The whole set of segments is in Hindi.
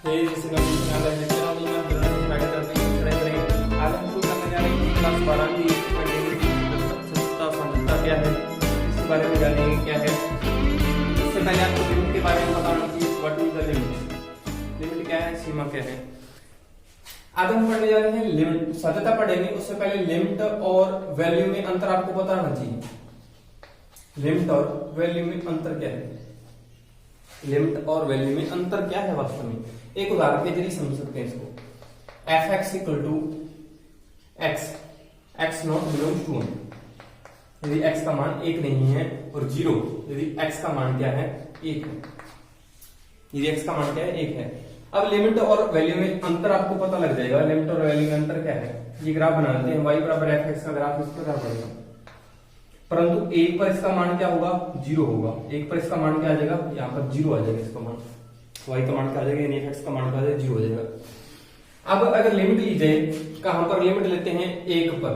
जैसे कंपटीशन आ रहा है चलो भी मैं दोनों फाइंड करते हैं ट्राई करेंगे। आज हम शुरू करने जा रहे हैं क्लास 12 की समता क्या है इसके बारे में जानेंगे क्या है। इससे पहले आपको लिमिट के बारे में बताना चाहिए। What is the limit, limit क्या है, सीमा क्या है। आज हम पढ़ने जा रहे हैं लिमिट, सत्यता पढ़ेंगे। उससे पहले लिमिट और वैल्यू में अंतर आपको पता होना चाहिए। लिमिट और वैल्यू में अंतर क्या है, लिमिट और वैल्यू में अंतर क्या है वास्तव में, एक उदाहरण के जरिए समझ सकते हैं इसको। F x equal to x, x not belongs to 1, यदि एक्स का मान 1 नहीं है और 0, यदि एक्स का मान क्या है 1 है, यदि एक्स का मान क्या है 1 है। अब लिमिट और वैल्यू में अंतर आपको पता लग जाएगा। लिमिट और वैल्यू में अंतर क्या है, ये ग्राफ बना लेते हैं। y बराबर एफ एक्स का ग्राफ इस प्रकार बढ़ेगा, परंतु 1 पर इसका मान क्या होगा 0 होगा। 1 पर इसका मान क्या आ जाएगा, यहाँ पर 0 आ जाएगा। इसका मान y का मान क्या आ जाएगा, यानी f का मान क्या आ जाएगा 0 हो जाएगा। अब अगर लिमिट ली जाए, कहां पर लिमिट लेते हैं 1 पर,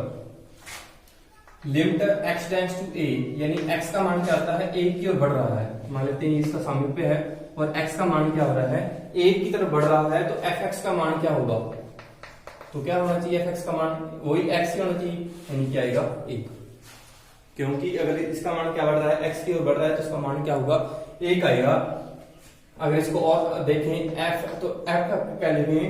limit x tends to a, यानी x का मान क्या आता है 1 की ओर बढ़ रहा है। मान लेते हैं इसका सामीप्य है और x का मान क्या हो रहा है 1 की तरफ बढ़ रहा है, तो fx का मान क्या होगा, तो क्या होना चाहिए fx का मान वही x ही होना चाहिए, यानी क्या आएगा 1। क्योंकि अगर इसका मान क्या बढ़ रहा है x की ओर बढ़ रहा है तो इसका मान क्या होगा 1 आएगा। अगर इसको और देखें f, तो f का पहले में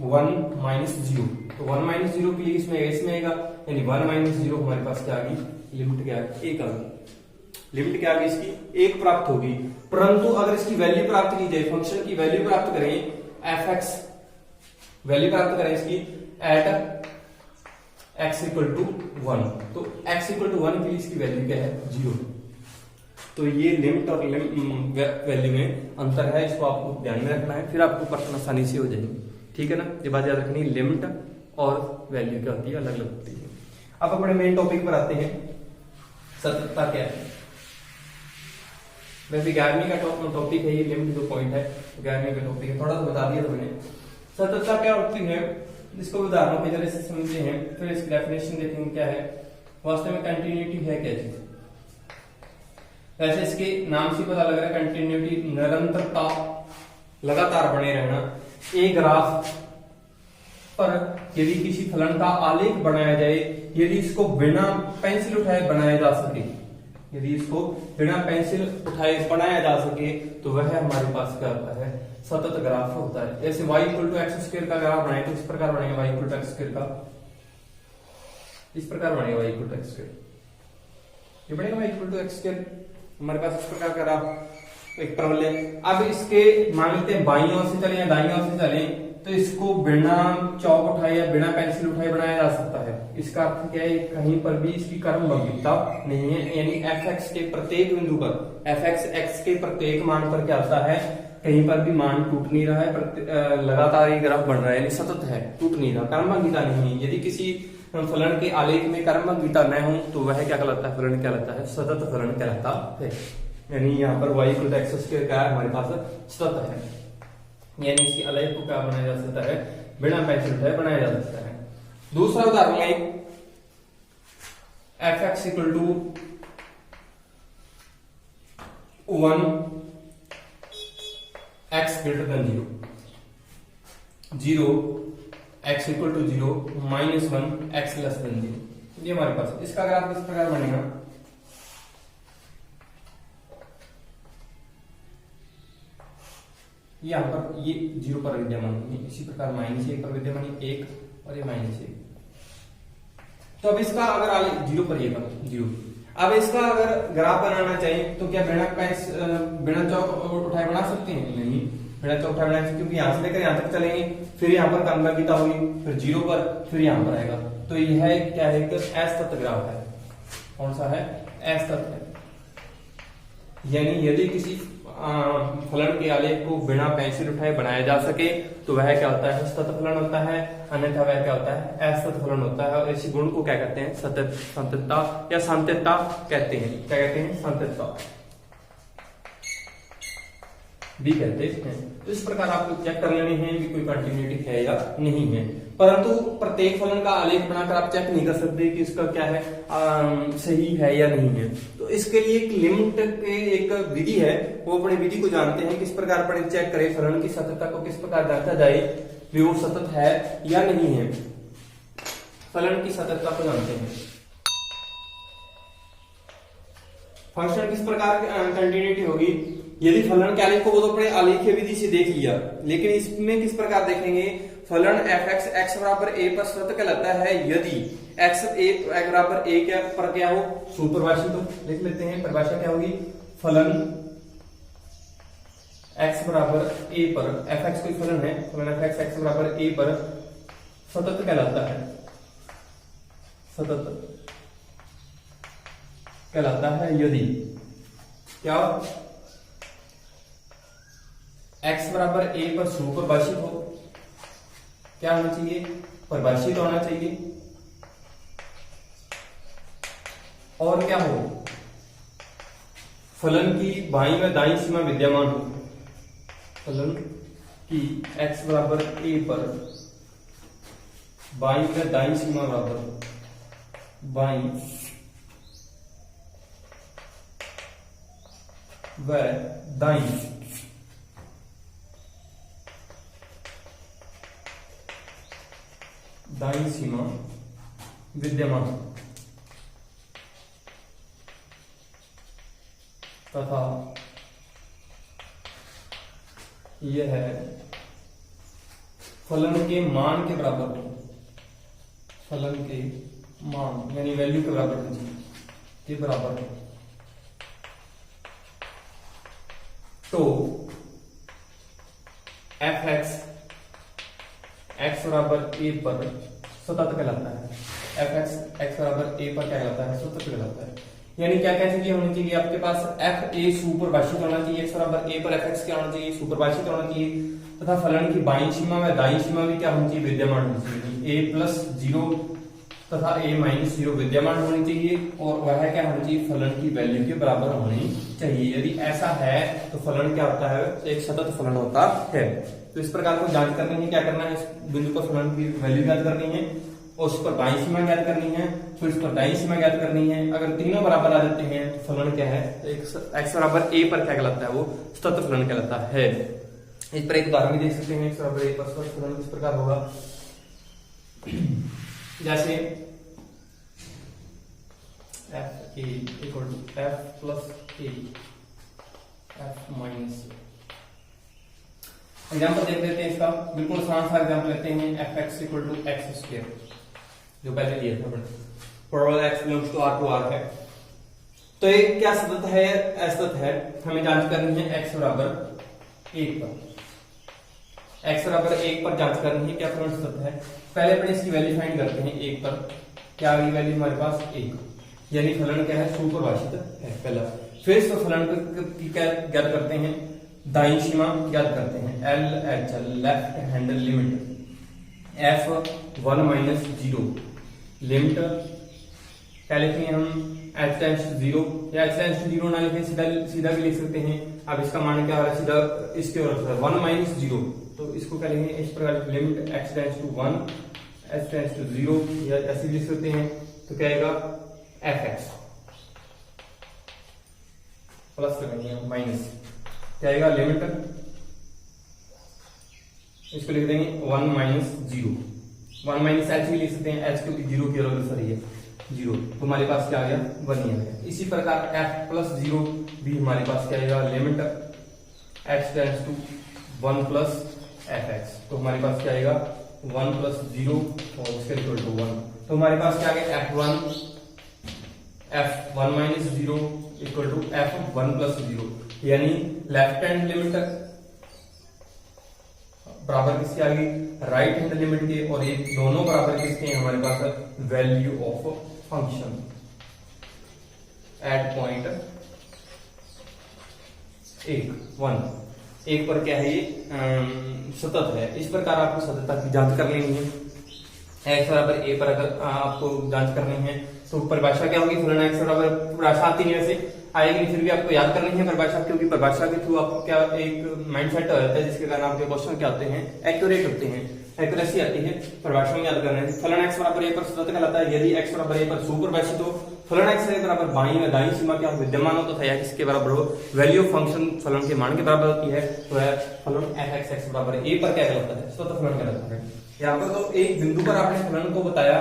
1 माइनस 0, तो 1 माइनस 0 के लिए इसमें आएगा, यानी 1 माइनस 0 हमारे पास क्या आ गई, लिमिट क्या है 1 आ गई। लिमिट क्या आ गई इसकी 1 प्राप्त होगी। परंतु अगर इसकी वैल्यू प्राप्त की जाए, फंक्शन की वैल्यू प्राप्त करें एफ एक्स, वैल्यू प्राप्त करें इसकी एट x इक्वल टू 1, तो x इक्वल टू 1 के लिए इसकी वैल्यू क्या है 0। तो ये लिमिट और वैल्यू में अंतर है, इसको आपको ध्यान में रखना है, फिर आपको प्रश्न आसानी से हो जाएंगे। ठीक है ना, ये बात याद रखनी, लिमिट और वैल्यू क्या होती है, अलग अलग होती है। अब अपने मेन टॉपिक पर आते हैं, सत्यता क्या है। वैसे 11वीं का टॉपिक है ये, लिमिट जो पॉइंट है 11वीं का टॉपिक है, थोड़ा सा बता दिया था मैंने। सत्यता क्या होती है, इसको उदाहरणों के जरिए से समझते हैं, फिर इसकी डेफिनेशन देखेंगे क्या है वास्तव में। कंटिन्यूटी है क्या चीज, वैसे इसके नाम से पता लग रहा है कंटिन्यूटी, निरंतरता, लगातार बने रहना। एक ग्राफ पर यदि किसी फलन का आलेख बनाया जाए, यदि इसको बिना पेंसिल उठाए बनाया जा सके, यदि इसको बिना पेंसिल उठाए बनाया जा सके, तो वह हमारे पास क्या होता है, सतत ग्राफ होता है। जैसे y equal to x square का ग्राफ बनाए तो इस प्रकार बनेगा, y equal to x square का इस प्रकार बनेगा, y equal to x square, ये बनेगा y equal to x square हमारे पास इस प्रकार का ग्राफ एक प्रबल है। अब इसके मान लेते हैं बाईं ओर से चले या दाईं ओर से चले, तो इसको बिना चौक उठाए या बिना पेंसिल उठाए बनाया जा सकता है। इसका अर्थ क्या है, कहीं पर भी इसकी क्रमबद्धता नहीं है, यानी एफ एक्स के प्रत्येक बिंदु पर, एफ एक्स एक्स के प्रत्येक मान पर क्या होता है, कहीं पर भी मान टूट नहीं रहा है, लगातार ये ग्राफ बढ़ रहा है, यानी सतत है, टूट नहीं रहा, क्रमबद्धता नहीं है। यदि किसी फलन के आलेख में क्रमबद्धता न हो तो वह क्या कहलाता है, फलन कहलाता है, सतत फलन कहलाता है। यानी यहाँ पर y equal to x square का हमारे पास सतत है, यानी इसके आलेख को क्या बनाया जा सकता है, बिना पेंसिल उठाए बनाया जा सकता है। दूसरा उदाहरण है f x equal to 1 x greater than 0, 0 x equal to 0 minus 1 x less than 0। ये हमारे पास इसका ग्राफ इस प्रकार बनेगा, यहाँ पर ये 0 पर विद्यमान, इसी प्रकार माइनस 1 पर विद्यमान 1 और ये माइनस 1। तो अब इसका अगर 0 पर ये 0, अब इसका अगर ग्राफ बनाना चाहिए तो क्या बिना चौक उठाए बना सकते हैं, नहीं बिना चौक उठाए बना सकते, क्योंकि यहां से लेकर यहां तक चलेंगे, फिर यहाँ पर क्रमबद्धता होगी, फिर 0 पर, फिर यहाँ पर आएगा। तो यह क्या है, असतत ग्राफ है। कौन सा है, असतत है। यानी यदि किसी फलन के आलेख को बिना पेंसिल उठाए बनाया जा सके तो वह क्या होता है, सतत फलन होता है, अन्यथा वह क्या होता है, असतत फलन होता है। और इसी गुण को क्या कहते हैं, सततता या सांतत्यता कहते हैं। क्या कहते हैं, सांतत्यता भी कहते हैं। तो इस प्रकार आपको चेक कर लेने हैं कि कोई कंटिन्यूटी है या नहीं है। परंतु प्रत्येक फलन का आलेख बनाकर आप चेक नहीं कर सकते कि इसका क्या है, सही है या नहीं है। तो इसके लिए एक लिमिट के एक विधि है, वो अपने विधि को जानते हैं, किस प्रकार अपन चेक करें फलन की सततता को, किस प्रकार जांचा जाए कि वो सतत है या नहीं है। फलन की सततता को जानते हैं। फंक्शन किस प्रकार कंटिन्यूटी होगी, यदि फलन के आलेख को वो तो अपने आलेखीय विधि से देख लिया, लेकिन इसमें किस प्रकार देखेंगे, फलन fx x बराबर a पर सतत कहलाता है यदि x a बराबर a क्या पर क्या हो, सुपरिभाषित हो। लिख लेते हैं परिभाषा क्या होगी, फलन x बराबर a पर, fx कोई फलन है, फलन fx x बराबर a पर सतत कहलाता है, सतत कहलाता है यदि क्या x बराबर a पर सुपरिभाषित हो, क्या होना चाहिए, परिभाषित होना चाहिए, और क्या हो, फलन की बाईं व दाईं सीमा विद्यमान हो, फलन की x बराबर a पर बाईं व दाईं सीमा बराबर, बाईं व दाईं दाईं सीमा विद्यमान तथा यह है फलन के मान के बराबर हो, फलन के मान यानी वैल्यू के बराबर हो, के बराबर हो, तो fx x बराबर a पर सतत कहलाता है, fx x बराबर a पर क्या कहलाता है, सतत कहलाता है। यानी क्या क्या चीजें होनी चाहिए आपके पास, f a सुपरिभाषित होना चाहिए, x बराबर a पर fx क्या होना चाहिए, सुपरिभाषित होना चाहिए, तथा फलन की बाईं सीमा व दाईं सीमा भी क्या होनी चाहिए, विद्यमान होनी चाहिए, a प्लस 0 तथा a माइनस 0 विद्यमान होनी चाहिए, और वह क्या होनी चाहिए, फलन की वैल्यू के बराबर होनी चाहिए। यदि ऐसा है तो फलन क्या होता है, एक सतत फलन होता है। तो इस प्रकार को जांच करनी है, क्या करना है, इस बिंदु पर फलन की वैल्यू ज्ञात करनी है, और उस पर बाईं सीमा ज्ञात करनी है, फिर उस पर दाईं सीमा ज्ञात करनी है। अगर तीनों बराबर आ जाते हैं तो फलन क्या है, x बराबर a पर क्या कहलाता है, वो सतत फलन कहलाता है। इस पर एक उदाहरण भी देख सकते हैं, x बराबर a पर सतत फलन किस प्रकार होगा, जैसे f a equal to f plus a f minus. Example देख लेते हैं इसका, बिल्कुल आसान सा एग्जाम्पल लेते हैं, fx equal to x square, जो पहले लिया था probable x belongs to R to R है। तो ये क्या सतत है, असतत है, हमें जांच करनी है x बराबर 1 पर, x बराबर 1 पर जांच करनी है क्या फलन सतत है। पहले अपन इसकी वैल्यू फाइंड करते हैं, 1 पर क्या आ गई वैल्यू हमारे पास 1, यानी फलन क्या है, सुपरिभाषित है पहला। फिर इस फलन की क्या ज्ञात करते हैं, दाईं सीमा ज्ञात करते हैं, LHL left hand limit f1 minus 0 limit क्या लिखेंगे हम, h टेंड्स टू 0 या h टेंड्स टू 0 ना लिखें, सीधा भी लिख सकते हैं। अब इसका मान क्या हो रहा है, सीधा इसके ओर 1 माइनस 0, तो इसको क्या लिखेंगे इस प्रकार, limit x tends to 1 h tends to 0, या ऐसे लिख सकते हैं। तो क्या आएगा fx प्लस करेंगे माइनस, क्या आएगा लिमिट, इसको लिख देंगे 1 माइनस 0, 1 माइनस h भी लिख सकते हैं, h क्योंकि 0 की अलग सही है 0, तो हमारे पास क्या आ गया 1 ही आ गया। इसी प्रकार f प्लस 0 भी हमारे पास क्या आएगा, limit x tends to 1 plus fx, तो हमारे पास क्या आएगा 1 प्लस 0 और इसके इक्वल टू 1, तो हमारे पास क्या आ गया f1 minus 0 equal to f1 plus 0, यानी लेफ्ट हैंड लिमिट बराबर किसके आ गई, राइट हैंड लिमिट के, और ये दोनों बराबर किसके हैं हमारे पास, value of function at point 1 पर क्या है ये सतत है। इस प्रकार आपको सततता की जांच कर लेनी है। x बराबर a पर अगर आपको जांच करनी है तो परिभाषा क्या होगी, फलन x बराबर, परिभाषा आती नहीं वैसे आएगी, फिर भी आपको याद करनी है परिभाषा, क्योंकि परिभाषा के थ्रू आपको क्या एक माइंड सेट हो जाता है, जिसके कारण आपके क्वेश्चन क्या होते हैं, एक्यूरेट होते हैं। एक्यूरेसी आती है। परिभाषा में याद करना है, फलन x बराबर a पर सतत कहलाता है यदि x बराबर a पर सुपरपोजिट हो, फलन x a बराबर बाईं में दाईं सीमा क्या विद्यमान हो तथा या किसके बराबर हो, वैल्यू ऑफ फंक्शन फलन के मान के बराबर होती है, तो है फलन f(x) x बराबर a पर क्या कहलाता है, सतत फलन कहलाता है। यहाँ पर तो एक बिंदु पर आपने फलन को बताया,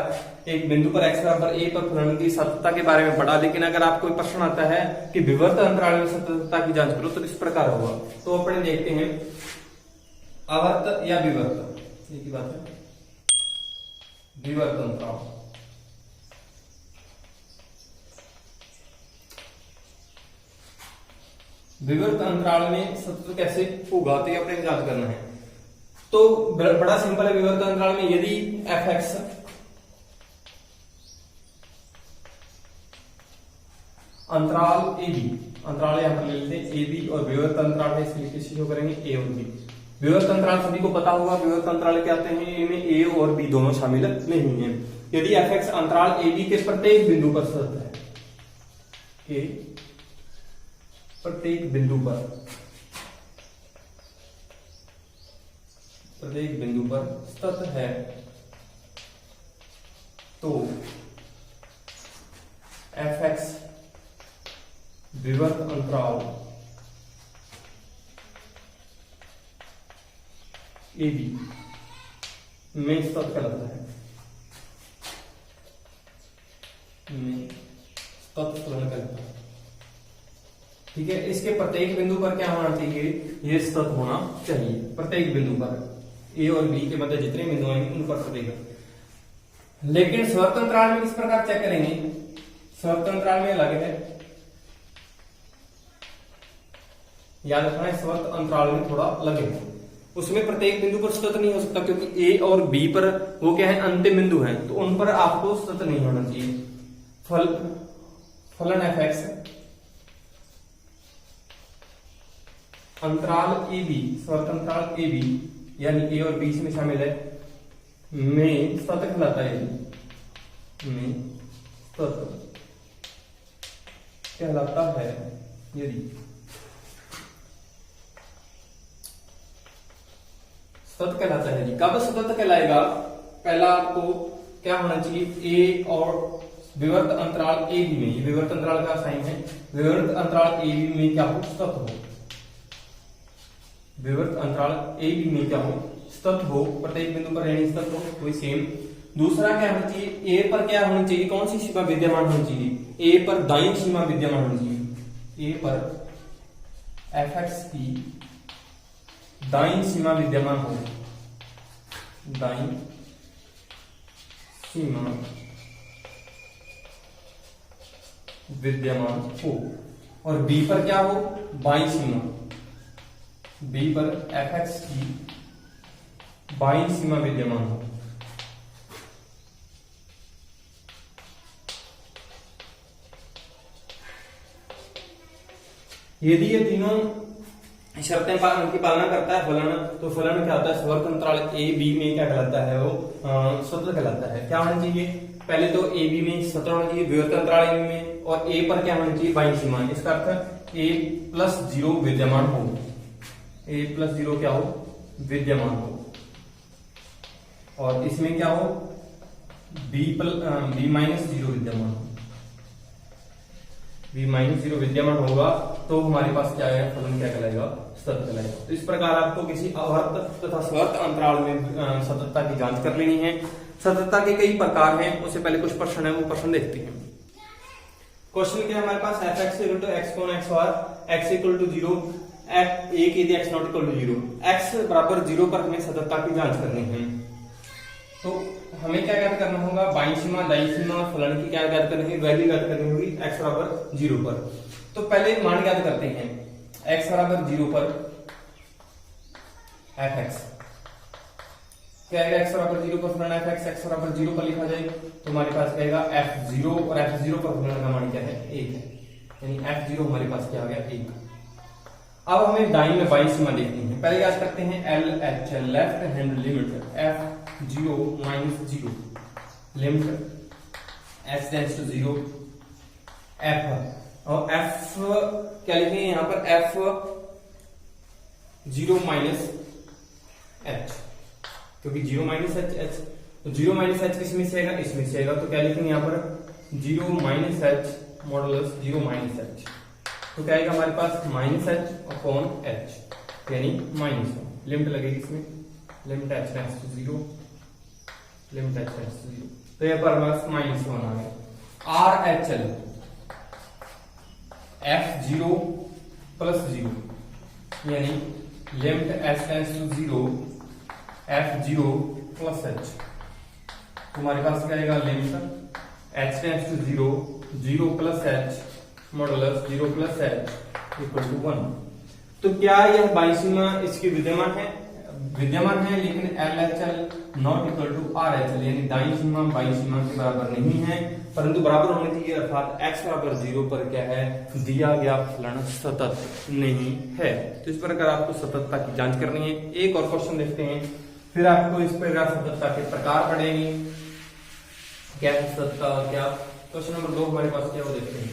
एक बिंदु पर x बराबर a पर फलन की सततता के बारे में पढ़ा, लेकिन अगर आपको कोई प्रश्न आता है कि विवर्त अंतराल में सततता की जांच करो तो इस प्रकार होगा। तो अपने देखते हैं आवर्त या विवर्त, एक ही बात है, विवर्त अंतराल। विवर्त अंतराल में सतत कैसे होगा तो ये अपने जांच करना है। तो बड़ा सिंपल है, विवर्त अंतराल में यदि f(x) अंतराल AB, अंतराल यहां पर ले लेते हैं AB और विवर्त अंतराल है इसलिए किसी को करेंगे A और B। विवर्त अंतराल सभी को पता होगा, विवर्त अंतराल क्या आते हैं, इनमें A और B दोनों शामिल नहीं है। यदि f(x) अंतराल AB के प्रत्येक बिंदु पर सतत है, के प्रत्येक बिंदु पर सतत है, तो f(x) विवर्त अंतराल AB में सतत कहलाता है, में सतत फलन कहलाता है। ठीक है, इसके प्रत्येक बिंदु पर क्या होना चाहिए, ये सतत होना चाहिए। प्रत्येक बिंदु पर A और B के मध्य जितने बिंदु आएंगे उन पर सतत। लेकिन स्वर्त अंतराल में किस प्रकार चेक करेंगे, स्वर्त अंतराल में अलग है, याद रखना है, स्वर्त अंतराल में थोड़ा अलग है। उसमें प्रत्येक बिंदु पर सतत नहीं हो सकता क्योंकि A और B पर वो क्या है, अंतिम बिंदु है, तो उन पर आपको सतत नहीं होना चाहिए। फलन f(x) अंतराल AB, स्वर्त अंतराल AB यानी A और B में शामिल है, में सतत कहलाता है, में सतत कहलाता है यदि सतत कहलाता है जी। कब सतत कहलाएगा, पहला आपको क्या होना चाहिए, A और विवर्त अंतराल AB में, ये विवर्त अंतराल का साइन है, विवर्त अंतराल AB में क्या हो, सतत हो, विवर्त अंतराल AB में क्या हो, सतत हो, प्रत्येक बिंदु पर यानी सतत हो, कोई सेम। दूसरा क्या होना चाहिए, A पर क्या होना चाहिए, कौन सी सीमा विद्यमान होनी चाहिए, A पर दाईं सीमा विद्यमान होनी चाहिए, A पर f(x) की दाईं सीमा विद्यमान हो, दाईं सीमा विद्यमान हो, और B पर क्या हो, बाईं सीमा, B पर f(x) की बाईं सीमा विद्यमान हो। यदि ये तीनों शर्तें की पालना करता है फलन, तो फलन क्या होता है, स्वर्त अंतराल AB में क्या कहलाता है, वो सतत कहलाता है। क्या होना चाहिए, पहले तो AB में सतत होना चाहिए, विवर्त अंतराल AB में, और A पर क्या होना चाहिए, बाईं सीमा। इसका अर्थ A+0 विद्यमान हो, A+0 क्या हो, विद्यमान हो, और इसमें क्या हो, B-0 विद्यमान हो, B-0 विद्यमान होगा तो हमारे पास क्या है, फलन क्या कहलाएगा, सतत कहलाएगा। तो इस प्रकार आपको किसी आवर्त तथा स्वर्त अंतराल में सततता की जांच कर लेनी है। सततता के कई प्रकार हैं, उससे पहले कुछ प्रश्न है, वो प्रश्न देखते हैं। क्वेश्चन क्या है हमारे पास, f(x) x कौन x और x = 0, f(a) यदि x ≠ 0, x बराबर 0 पर हमें सततता की जांच करनी है। तो हमें क्या ज्ञात करना होगा, बाईं सीमा, दाईं सीमा और फलन की क्या ज्ञात करनी है, वैल्यू ज्ञात करनी होगी x बराबर 0 पर। तो पहले मान ज्ञात करते हैं, x बराबर 0 पर f(x) क्या आएगा, x बराबर 0 पर फलन f(x) x बराबर 0 पर लिखा जाए तो हमारे पास क्या आएगा, f0, और f0 पर फलन का मान क्या है, 1 है, यानी f0 हमारे पास क्या आ गया, 1। अब हमें दाईं में बाईं सीमा देखनी है। पहले याद करते हैं LH, left hand limit f0 - 0, limit s tends to 0, f, और f क्या लिखेंगे यहां पर, f0 - h, क्योंकि 0 माइनस एच एच, तो 0 माइनस एच किसमें से आएगा, इसमें से आएगा, तो क्या लिखेंगे यहाँ पर 0 minus h modulus 0 minus h, तो क्या आएगा हमारे पास माइनस एच अपॉन एच यानी माइनस 1, लिमिट लगेगी इसमें, limit h tends to 0, limit h tends to 0, तो यहाँ पर हमारे पास माइनस 1 आ गया। R H L F0 plus 0 यानी limit h tends to 0 F0 plus h, तुम्हारे पास क्या आएगा limit h tends to 0 0 plus h modulus 0 plus h equal to 1। तो क्या यह बाई सीमा इसकी विद्यमान है लेकिन LHL not equal to RHL यानी दाई सीमा बाई सीमा के बराबर नहीं है, परंतु बराबर होने चाहिए, अर्थात x बराबर 0 पर क्या है दिया गया फलन सतत नहीं है। तो इस प्रकार आपको सततता की जांच करनी है। एक और क्वेश्चन देखते हैं, फिर आपको इस प्रकार सततता के प्रकार पढ़ेंगे, क्या है सततता और क्या। क्वेश्चन नंबर 2 हमारे पास क्या वो देखते हैं।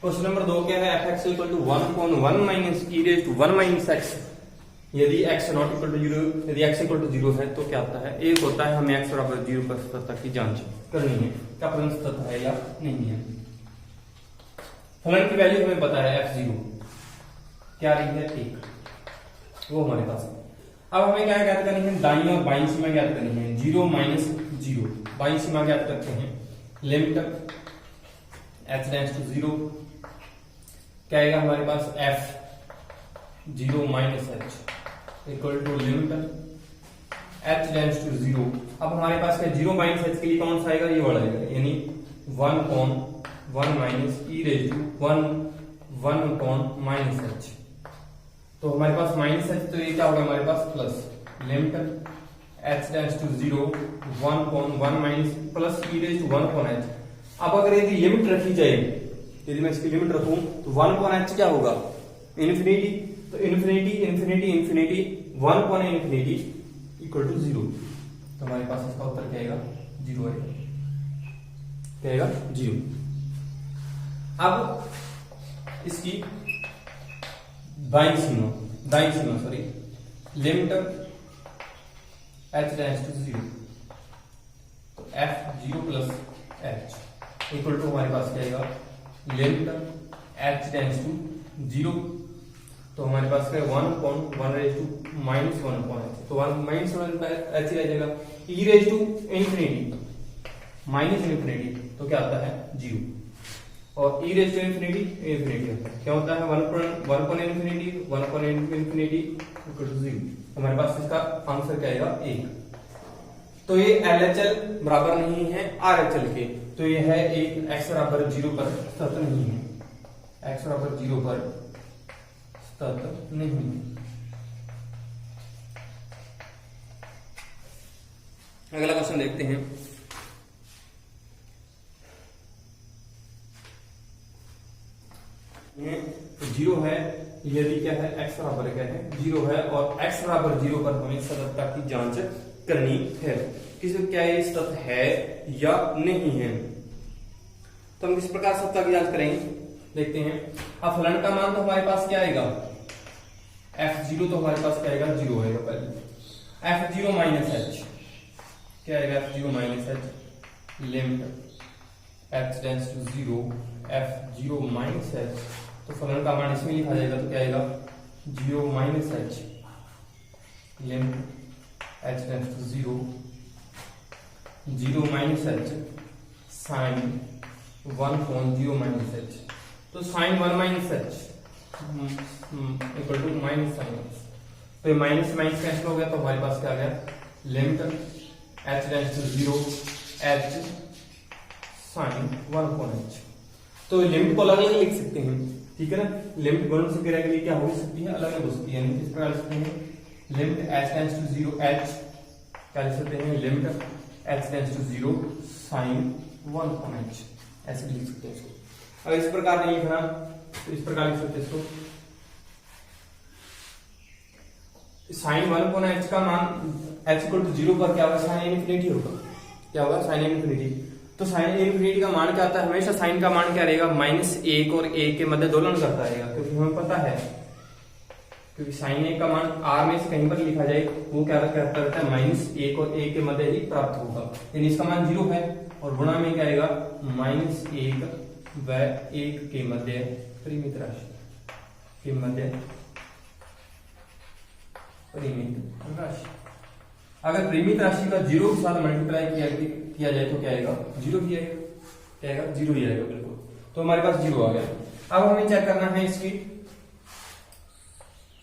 क्वेश्चन नंबर 2 क्या है, fx equal to 1/1 minus e raise to 1 minus x, यदि x नॉट इक्वल टू 0, यदि x इक्वल टू 0 है तो क्या होता है, एक होता है हमें x बराबर 0 पर सततता की जांच करनी है, क्या फलन सतत है या नहीं है। फलन की वैल्यू हमें पता है f0 क्या रही है 1, वो हमारे पास है। अब हमें क्या ज्ञात करनी है, दाईं और बाईं सीमा ज्ञात करनी है। 0 माइनस 0 बाईं सीमा ज्ञात करते हैं, लिमिट h टेंड्स टू 0 क्या आएगा हमारे पास f0 minus h equal to limit h tends to 0। अब हमारे पास क्या 0 माइनस h के लिए कौन सा आएगा, ये वाला आएगा, यानी 1/1 minus e raise to 1 minus h, तो हमारे पास माइनस h, तो ये क्या होगा हमारे पास plus limit h tends to 0 1/1 minus plus e raise to 1/h। अब अगर यदि लिमिट रखी जाए, यदि मैं इसकी लिमिट रखूं तो 1/h क्या होगा इन्फिनिटी, तो infinity infinity infinity 1/∞ equal to 0, तो हमारे पास इसका उत्तर क्या आएगा 0 आएगा, क्या आएगा 0। अब इसकी दाईं सीमा sorry limit h tends to 0, तो f0 plus h equal to हमारे पास क्या आएगा लिमिट h टेंड्स टू 0, तो हमारे पास क्या 1/1 रेज़ टू माइनस 1/h, तो 1 माइनस 1h ही रह जाएगा, e raise to infinity minus infinity तो क्या आता है 0, और e रेज़ टू इन्फिनिटी क्या होता है 1/∞ इक्वल टू 0, हमारे पास इसका आंसर क्या आएगा 1। तो ये LHL बराबर नहीं है RHL के, तो ये है एक x बराबर 0 पर सतत नहीं है, x बराबर 0 पर सतत नहीं है। अगला क्वेश्चन देखते हैं, जीरो है यदि क्या है x बराबर क्या है 0 है, और x बराबर 0 पर हमें सततता की जांच करनी है कि क्या ये सतत है या नहीं है। तो हम किस प्रकार सततता की जांच करेंगे देखते हैं। अब फलन का मान तो हमारे पास क्या आएगा f0, तो हमारे पास क्या आएगा 0 आएगा, पहले f0 माइनस h क्या आएगा f0 minus h limit h tends to 0 f0 minus h, तो फलन का मान इसमें लिखा जाएगा, तो क्या आएगा 0 minus h limit h tends to 0 minus h sine 1/0 minus h, तो sine 1 minus h equal to minus sine h, तो माइनस माइनस कैंसिल हो गया, तो हमारे पास क्या आ गया limit h tends to 0 h sine 1/h। तो लिमिट को अलग अलग लिख सकते हैं, ठीक है ना, लिमिट गुणन से क्रिया के लिए क्या हो सकती है अलग अलग हो सकती है, यानी किस प्रकार लिख सकते हैं limit h tends to 0 h क्या लिख सकते हैं limit h tends to 0 sine 1/h, ऐसे लिख सकते हैं इसको। अगर इस प्रकार नहीं लिखना तो इस प्रकार लिख सकते हैं इसको, साइन 1/h का मान h इक्वल टू 0 पर क्या होगा साइन इन्फिनिटी होगा, क्या होगा साइन इन्फिनिटी, तो साइन इन्फिनिटी का मान क्या आता है हमेशा साइन का मान क्या रहेगा -1 और 1 के मध्य दोलन करता रहेगा, क्योंकि हमें पता है क्योंकि साइन ए का मान आर में से कहीं पर लिखा जाए वो क्या कहता रहता है माइनस एक और ए के मध्य ही प्राप्त होगा, यानी इसका मान 0 है और गुणा में क्या आएगा माइनस 1 व 1 के मध्य परिमित राशि के मध्य परिमित राशि। अगर परिमित राशि का 0 के साथ मल्टीप्लाई किया जाए तो क्या आएगा 0 ही आएगा, क्या आएगा 0 ही आएगा बिल्कुल। तो हमारे पास 0 आ गया। अब हमें चेक करना है इसकी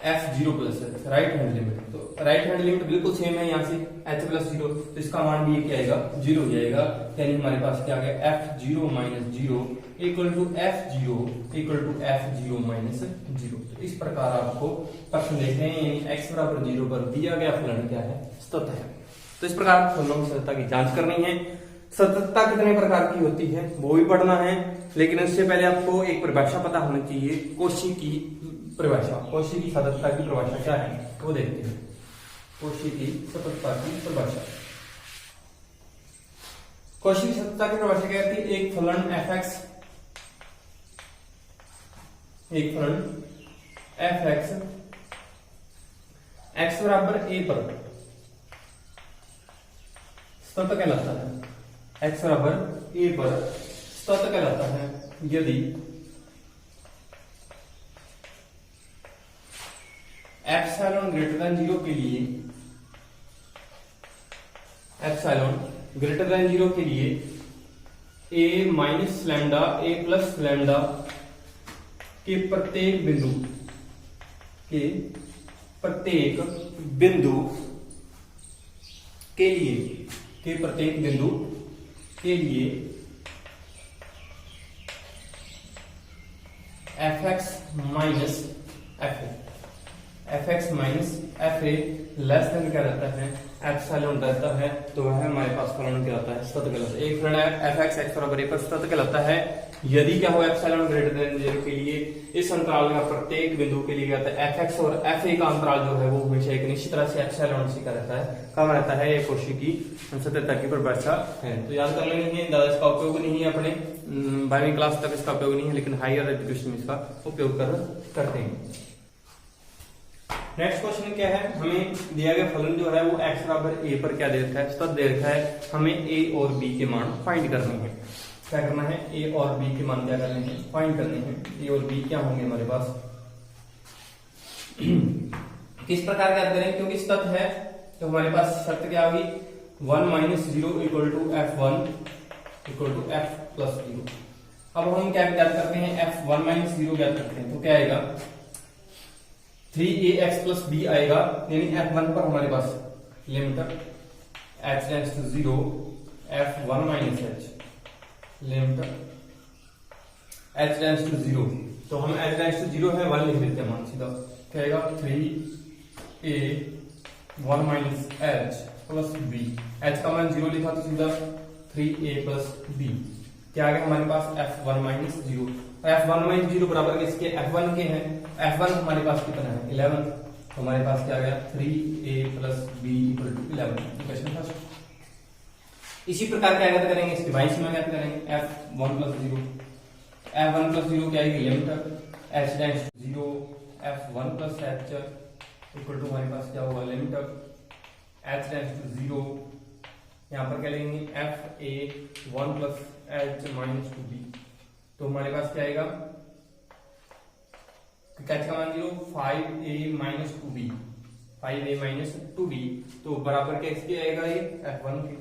f0 plus h right hand limit. तो राइट हैंड लिमिट बिल्कुल सेम है यहाँ से h प्लस 0, तो इसका मान भी क्या आएगा 0 ही आएगा, यानी हमारे पास क्या आ गया f0 minus 0 equal to f0 equal to f0 minus 0। तो इस प्रकार आपको प्रश्न देख रहे हैं, यानी x बराबर 0 पर दिया गया फलन क्या है सतत है। तो इस प्रकार फलनों की सततता की जांच करनी है। सततता कितने प्रकार की होती है वो भी पढ़ना है, लेकिन उससे पहले आपको एक परिभाषा पता होनी चाहिए, कौशी की परिभाषा। कौशी की सततता की परिभाषा क्या है वो देखते हैं। कौशी की सततता की परिभाषा, कौशी की सततता की परिभाषा क्या कहती है, एक फलन f(x), एक फलन f(x) x बराबर a पर सतत कहलाता है, x बराबर a पर सतत कहलाता है यदि एप्सिलॉन ग्रेटर देन 0 के लिए, एप्सिलॉन ग्रेटर देन 0 के लिए a minus lambda a plus lambda के प्रत्येक बिंदु के प्रत्येक बिंदु के लिए, के प्रत्येक बिंदु के लिए fx minus fa, fx minus fa less than क्या रहता है एप्सिलॉन रहता है, तो वह हमारे पास फलन क्या होता है सतत कहलाता है। एक फलन है fx x बराबर a पर सतत कहलाता है यदि क्या हो एप्सिलॉन ग्रेटर देन 0 के लिए इस अंतराल का प्रत्येक बिंदु के लिए क्या होता है fx और fa का अंतराल जो है वो हमेशा एक निश्चित तरह से एप्सिलॉन से का रहता है, कम रहता है। ये कौशी की सततता की परिभाषा है, तो याद कर लेंगे। ज्यादा इसका उपयोग नहीं है, अपने 12वीं क्लास तक इसका उपयोग नहीं है, लेकिन हायर एजुकेशन में इसका उपयोग करते हैं। नेक्स्ट क्वेश्चन क्या है, हमें दिया गया फलन जो है वो x बराबर a पर क्या दे रखा है सतत दे रखा है, हमें a और b के मान फाइंड करने हैं। क्या करना है a और b के मान क्या करने हैं फाइंड करने हैं। a और b क्या होंगे हमारे पास किस प्रकार ज्ञात करें, क्योंकि सतत है तो हमारे पास शर्त क्या होगी 1 minus 0 equal to f1 equal to f plus 0। अब हम क्या ज्ञात करते हैं f1 माइनस 0 ज्ञात करते हैं, तो क्या आएगा 3ax प्लस b आएगा, यानी f1 पर हमारे पास limit h tends to 0 f1 minus h, limit h tends to 0, तो हम h टेंड्स टू 0 है 1 लिख देते हैं मान सीधा, क्या आएगा 3a 1 minus h plus b, h का मान 0 लिखा तो सीधा 3a प्लस b, क्या आ गया हमारे पास f1 माइनस 0। f1 माइनस 0 बराबर किसके f1 के हैं, f1 हमारे पास कितना है 11, तो हमारे पास क्या आ गया 3a plus b equal to 11, equation first. इसी प्रकार क्या ज्ञात करेंगे इसकी बाई सीमा ज्ञात करेंगे f1 प्लस 0, f1 प्लस 0 क्या आएगी limit h tends to 0 f1 plus h equal to हमारे पास क्या होगा लिमिट h टेंड्स टू 0, यहाँ पर क्या लेंगे fa 1 plus h minus 2b, तो हमारे पास क्या आएगा h का मान 0 5a minus 2b, 5a minus 2b, तो बराबर क्या इसके आएगा ये f1 के,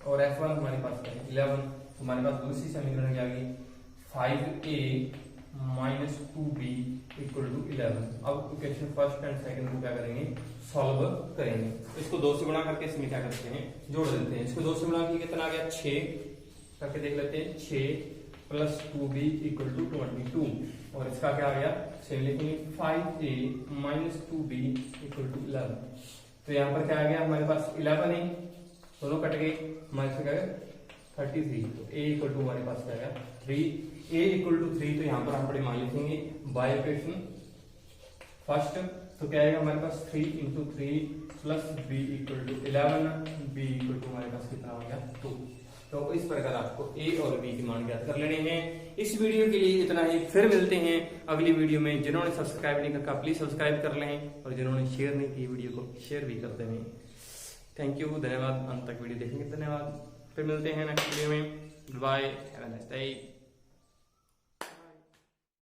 और f1 हमारे पास क्या है 11, तो हमारे पास दूसरी समीकरण क्या आ गई 5a minus 2b equal to 11। अब इक्वेशन फर्स्ट एंड सेकंड को क्या करेंगे सॉल्व करेंगे, इसको 2 से गुणा करके इसमें क्या करते हैं जोड़ देते हैं। इसको 2 से गुणा किया कितना आ गया 6 करके देख लेते हैं 6 प्लस 2b इक्वल टू 22, और इसका क्या आ गया सेम लिखेंगे 5a minus 2b equal to 11, तो यहाँ पर क्या आ गया हमारे पास 11 है, दोनों कट गए, हमारे पास क्या गया 33, तो a इक्वल टू हमारे पास क्या आ गया 3, a इक्वल टू 3, तो यहाँ पर हम बड़े मान लिखेंगे बाय इक्वेशन फर्स्ट, तो क्या आएगा हमारे पास 3 into 3 plus b equal to 11, b equal to हमारे पास कितना हो गया 2। तो इस प्रकार आपको ए और बी की मान ज्ञात कर लेने हैं। इस वीडियो के लिए इतना ही, फिर मिलते हैं अगली वीडियो में। जिन्होंने सब्सक्राइब नहीं करके प्लीज सब्सक्राइब कर लें और जिन्होंने शेयर नहीं की वीडियो को शेयर भी कर दें। थैंक यू, धन्यवाद। अंत तक वीडियो देखने के धन्यवाद। फिर मिलते हैं नेक्स्ट वीडियो में। Bye, have a nice day.